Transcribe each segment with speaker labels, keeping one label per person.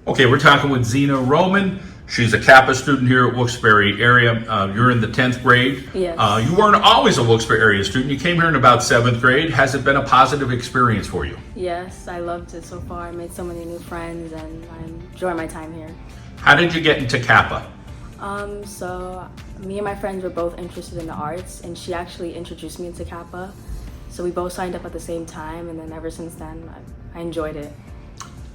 Speaker 1: Okay, we're talking with Xena Roman. She's a Kappa student here at Wilkes Barre area. You're in the 10th grade.
Speaker 2: Yes.
Speaker 1: You weren't always a Wilkes Barre area student. You came here in about 7th grade. Has it been a positive experience for you?
Speaker 2: Yes, I loved it so far. I made so many new friends and I enjoy my time here.
Speaker 1: How did you get into Kappa?
Speaker 2: So me and my friends were both interested in the arts and she actually introduced me into Kappa. So we both signed up at the same time and then ever since then I enjoyed it.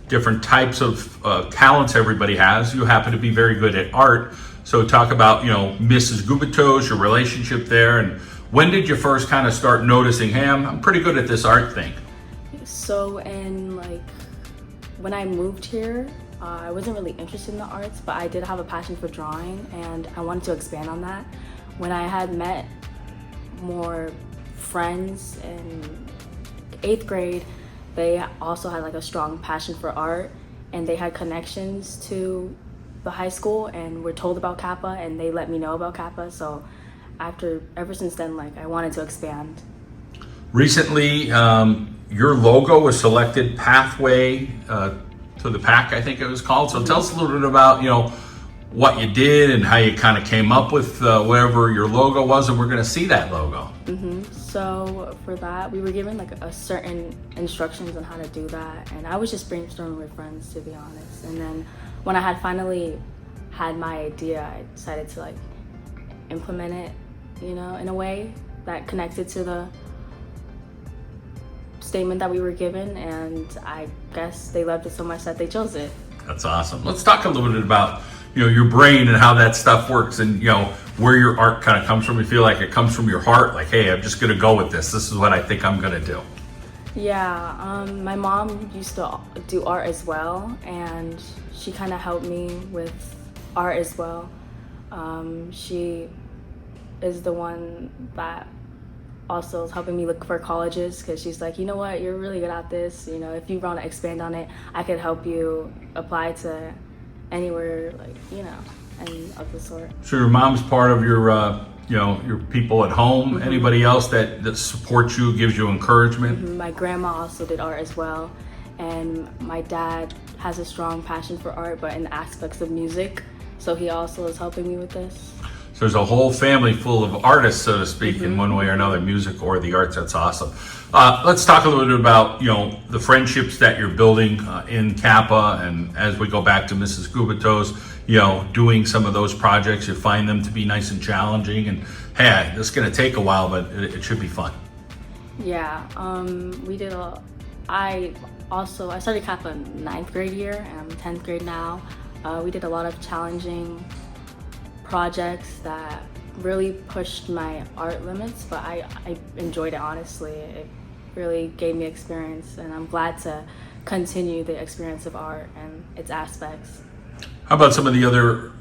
Speaker 1: Different types of talents everybody has. You happen to be very good at art. So talk about, Mrs. Gubitos, your relationship there, and when did you first kind of start noticing, hey, I'm pretty good at this art thing?
Speaker 2: So when I moved here, I wasn't really interested in the arts, but I did have a passion for drawing and I wanted to expand on that. When I had met more friends in 8th grade, they also had a strong passion for art and they had connections to the high school and were told about Kappa and they let me know about Kappa. So ever since then, I wanted to expand.
Speaker 1: Recently, your logo was selected Pathway to the Pack, I think it was called. So tell us a little bit about, what you did and how you kind of came up with whatever your logo was, and we're going to see that logo.
Speaker 2: So for that, we were given a certain instructions on how to do that, and I was just brainstorming with friends, to be honest. And then when I had finally had my idea, I decided to implement it, in a way that connected to the statement that we were given, and I guess they loved it so much that they chose it.
Speaker 1: That's awesome. Let's talk a little bit about your brain and how that stuff works, and where your art kind of comes from. You feel like it comes from your heart, hey, I'm just gonna go with this is what I think I'm gonna do.
Speaker 2: Yeah, my mom used to do art as well, and she kind of helped me with art as well. She is the one that also is helping me look for colleges, because she's like, you know what, you're really good at this, if you want to expand on it, I could help you apply to anywhere, and of the sort.
Speaker 1: So your mom's part of your your people at home. Anybody else that supports you, gives you encouragement?
Speaker 2: My grandma also did art as well, and my dad has a strong passion for art, but in aspects of music, so he also is helping me with this.
Speaker 1: So there's a whole family full of artists, so to speak, in one way or another, music or the arts. That's awesome. Let's talk a little bit about the friendships that you're building in Kappa, and as we go back to Mrs. Gubitos, doing some of those projects, you find them to be nice and challenging, and hey, this is going to take a while, but it should be fun.
Speaker 2: Yeah, we did I started Kappa in 9th grade year, and I'm 10th grade now. We did a lot of challenging projects that really pushed my art limits, but I enjoyed it, honestly. It really gave me experience, and I'm glad to continue the experience of art and its aspects.
Speaker 1: How about some of the other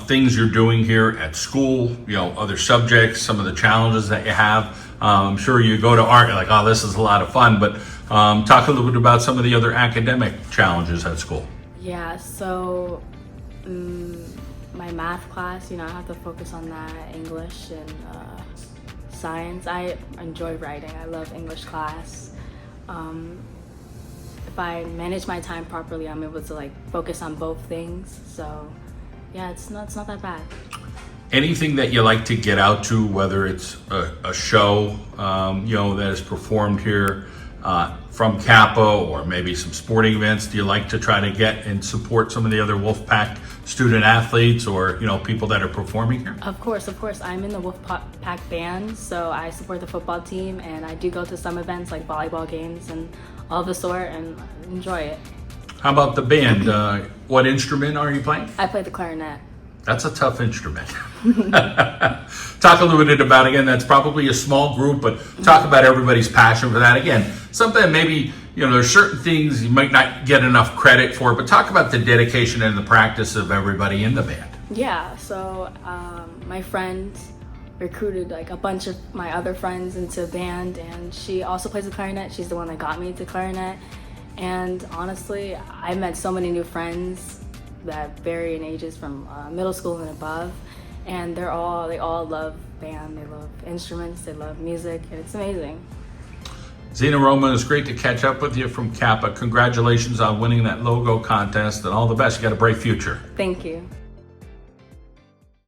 Speaker 1: things you're doing here at school, other subjects, some of the challenges that you have? I'm sure you go to art, you're like, oh, this is a lot of fun, but talk a little bit about some of the other academic challenges at school.
Speaker 2: Yeah, so my math class, I have to focus on that, English and science. I enjoy writing. I love English class. If I manage my time properly, I'm able to focus on both things. So yeah, it's not that bad.
Speaker 1: Anything that you like to get out to, whether it's a show, that is performed here from Kappa, or maybe some sporting events, do you like to try to get and support some of the other Wolfpack student athletes or people that are performing here?
Speaker 2: Of course. I'm in the Wolfpack band, so I support the football team, and I do go to some events like volleyball games and all the sort, and enjoy it.
Speaker 1: How about the band? What instrument are you playing?
Speaker 2: I play the clarinet.
Speaker 1: That's a tough instrument. Talk a little bit about, again, that's probably a small group, but talk about everybody's passion for that. Again, something maybe, there's certain things you might not get enough credit for, but talk about the dedication and the practice of everybody in the band.
Speaker 2: Yeah, so my friend recruited a bunch of my other friends into band, and she also plays the clarinet. She's the one that got me into clarinet. And honestly, I met so many new friends that vary in ages from middle school and above, and they all love band, they love instruments, they love music, and it's amazing.
Speaker 1: Xena Roman, it's great to catch up with you from Kappa. Congratulations on winning that logo contest and all the best. You got a bright future.
Speaker 2: Thank you.